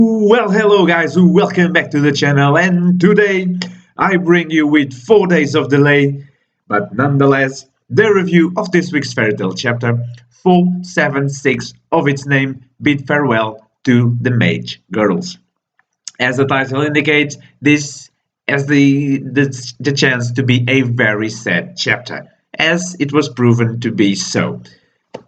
Well, hello guys, welcome back to the channel, and today I bring you with 4 days of delay, but nonetheless, the review of this week's fairy tale chapter 476 of its name, Bid Farewell to the Mage Girls. As the title indicates, this has the chance to be a very sad chapter, as it was proven to be so.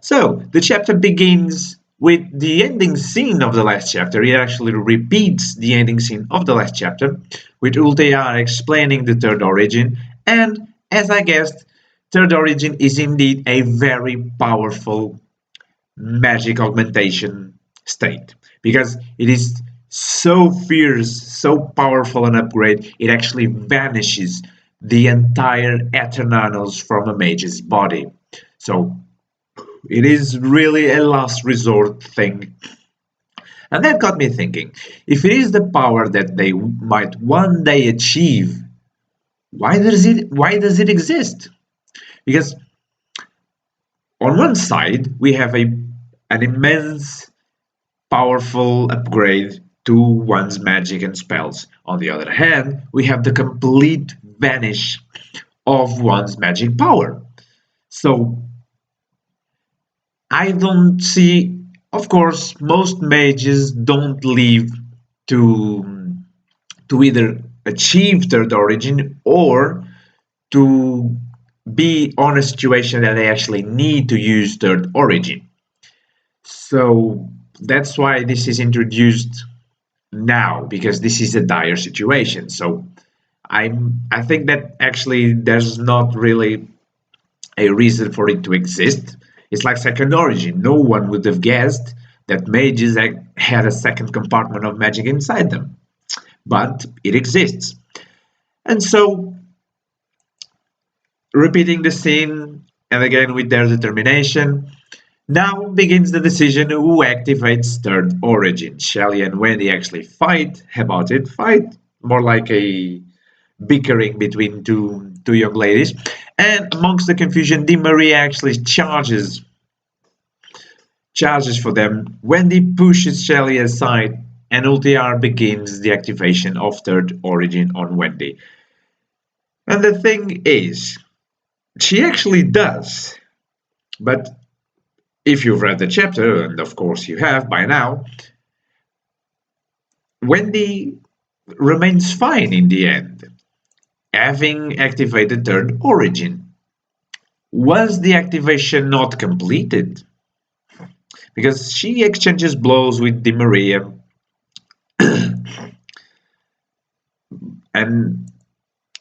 So, the chapter begins with the ending scene of the last chapter. It actually repeats the ending scene of the last chapter, with Ultear explaining the third origin. And as I guessed, third origin is indeed a very powerful magic augmentation state because it is so fierce, so powerful an upgrade, it actually vanishes the entire Eternanos from a mage's body. So it is really a last resort thing. And that got me thinking, if it is the power that they might one day achieve, why does it exist? Because on one side we have an immense powerful upgrade to one's magic and spells. On the other hand, we have the complete vanish of one's magic power. So I don't see, of course, most mages don't live to either achieve third origin or to be on a situation that they actually need to use third origin. So that's why this is introduced now, because this is a dire situation. So I think that actually there's not really a reason for it to exist. It's like second origin. No one would have guessed that mages had a second compartment of magic inside them, but it exists. And so, repeating the scene, and again with their determination, now begins the decision who activates third origin. Shelly and Wendy actually fight about it. Fight more like a bickering between two young ladies. And amongst the confusion, Di Maria actually charges for them. Wendy pushes Shelly aside, and Ultiar begins the activation of third origin on Wendy. And the thing is, she actually does. But if you've read the chapter, and of course you have by now, Wendy remains fine in the end, having activated third origin. Was the activation not completed? Because she exchanges blows with Di Maria, and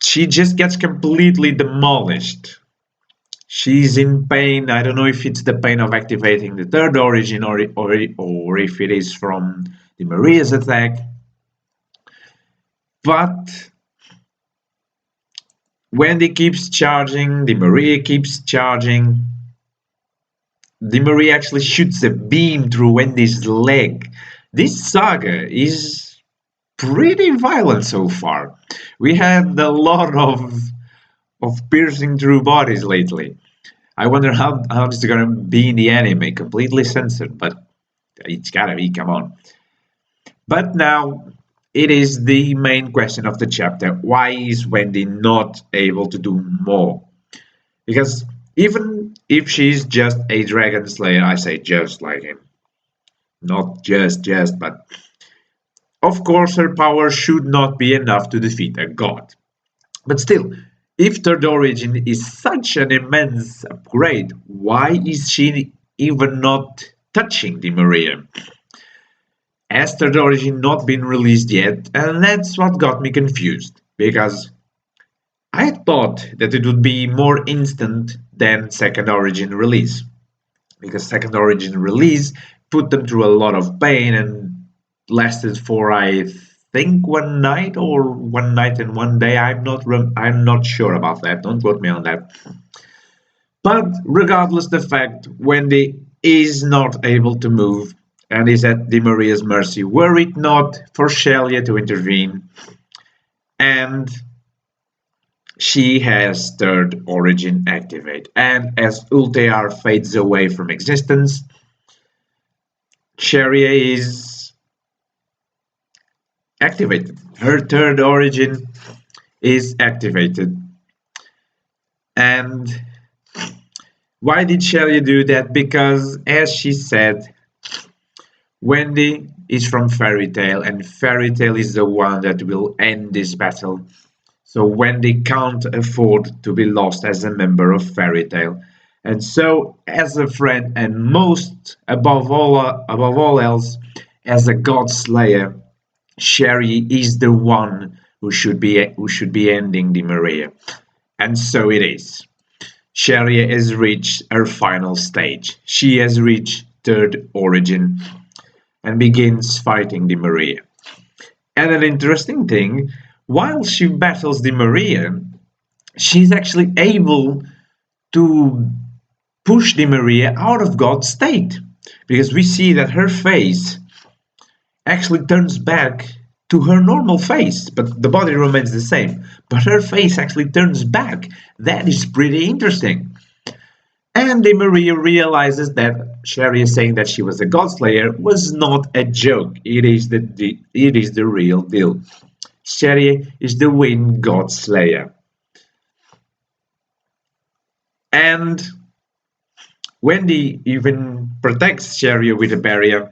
she just gets completely demolished. She's in pain. I don't know if it's the pain of activating the third origin or if it is from Di Maria's attack. But Wendy keeps charging, Di Maria keeps charging. Di Maria actually shoots a beam through Wendy's leg. This saga is pretty violent so far. We had a lot of piercing through bodies lately. I wonder how this is gonna be in the anime, completely censored, but it's gotta be, come on. But now it is the main question of the chapter. Why is Wendy not able to do more? Because even if she's just a dragon slayer, I say just like him. Not just, but of course her power should not be enough to defeat a god. But still, if third origin is such an immense upgrade, why is she even not touching Di Maria? Has third origin not been released yet? And that's what got me confused, because I thought that it would be more instant than second origin release, because second origin release put them through a lot of pain and lasted for, I think, one night or one night and one day. I'm not sure about that. Don't quote me on that. But regardless, the fact Wendy is not able to move and is at Di Maria's mercy, were it not for Shelia to intervene, and she has third origin activate. And as Ultear fades away from existence, Cheria is activated. Her third origin is activated. And why did Shelley do that? Because, as she said, Wendy is from Fairy Tale, and Fairy Tale is the one that will end this battle. So Wendy can't afford to be lost as a member of Fairy Tale. And so, as a friend, and most above all else, as a God Slayer, Sherry is the one who should be ending the Maria. And so it is. Sherry has reached her final stage. She has reached third origin and begins fighting the Maria. And an interesting thing, while she battles the Maria, she's actually able to push the Maria out of God's state. Because we see that her face actually turns back to her normal face, but the body remains the same. But her face actually turns back. That is pretty interesting. And the Maria realizes that Sherry is saying that she was a God Slayer was not a joke. It is the real deal. Sherry is the Wind God Slayer. And Wendy even protects Sherry with a barrier.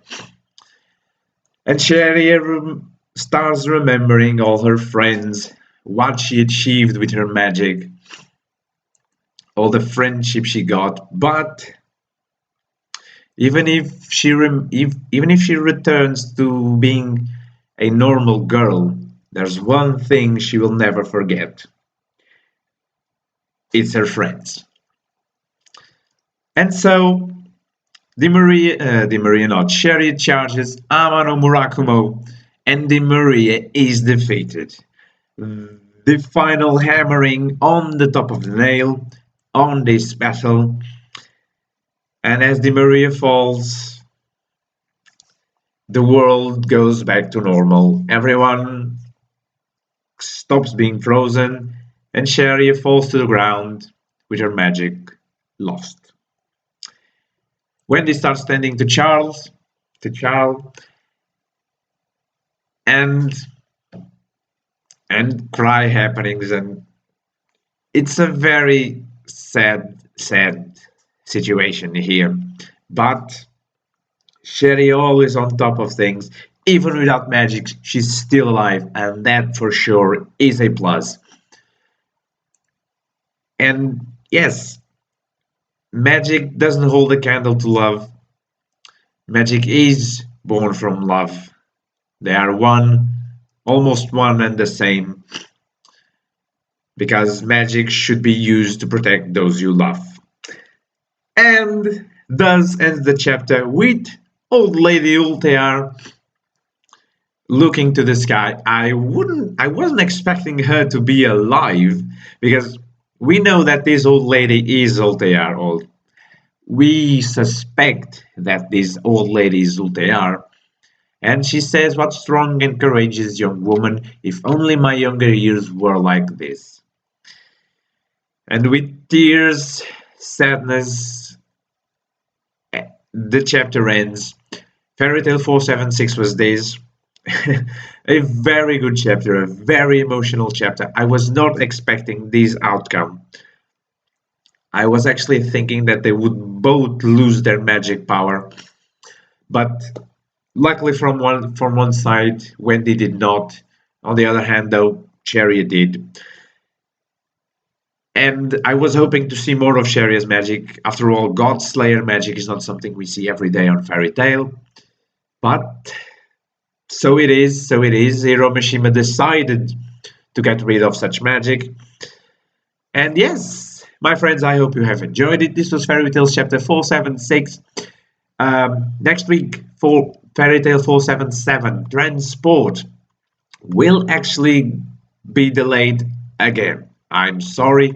And Sherry starts remembering all her friends, what she achieved with her magic, all the friendship she got. But even if she returns to being a normal girl, there's one thing she will never forget. It's her friends. And so the Maria not Sherry charges Amano Murakumo, and the Maria is defeated. The final hammering on the top of the nail on this battle. And as the Maria falls, the world goes back to normal. Everyone stops being frozen, and Sherry falls to the ground with her magic lost. Wendy starts tending to Charles, and cry happenings, and it's a very sad situation here. But Sherry always on top of things. Even without magic, she's still alive, and that for sure is a plus. And yes, magic doesn't hold a candle to love. Magic is born from love. They are one, almost one and the same, because magic should be used to protect those you love. And thus ends the chapter with Old Lady Ultear looking to the sky. I wasn't expecting her to be alive because we know that this old lady is Ultear. Or we suspect that this old lady is Ultear. And she says, "What strong and courageous young woman, if only my younger years were like this." And with tears, sadness, the chapter ends. Fairy Tale 476 was this. A very good chapter, a very emotional chapter. I was not expecting this outcome. I was actually thinking that they would both lose their magic power. But luckily from one side, Wendy did not. On the other hand, though, Chariot did. And I was hoping to see more of Chariot's magic. After all, God Slayer magic is not something we see every day on Fairy Tale. But so it is, so it is. Hiro Mashima decided to get rid of such magic. And yes, my friends, I hope you have enjoyed it. This was Fairy Tales chapter 476. Next week, for Fairy Tale 477, Transport will actually be delayed again. I'm sorry.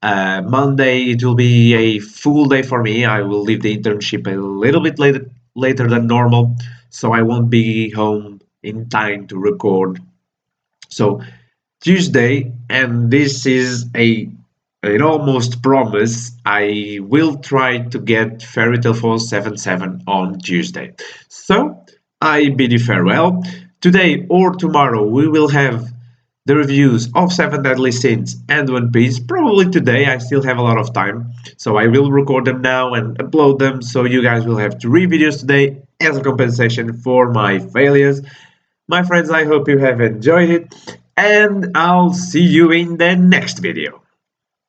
Monday, it will be a full day for me. I will leave the internship a little bit later than normal, so I won't be home in time to record. So Tuesday, and this is an almost promise, I will try to get Fairy Tale 477 on Tuesday. So I bid you farewell. Today or tomorrow we will have the reviews of Seven Deadly Sins and One Piece. Probably today, I still have a lot of time, so I will record them now and upload them, so you guys will have 3 videos today as a compensation for my failures. My friends, I hope you have enjoyed it, and I'll see you in the next video.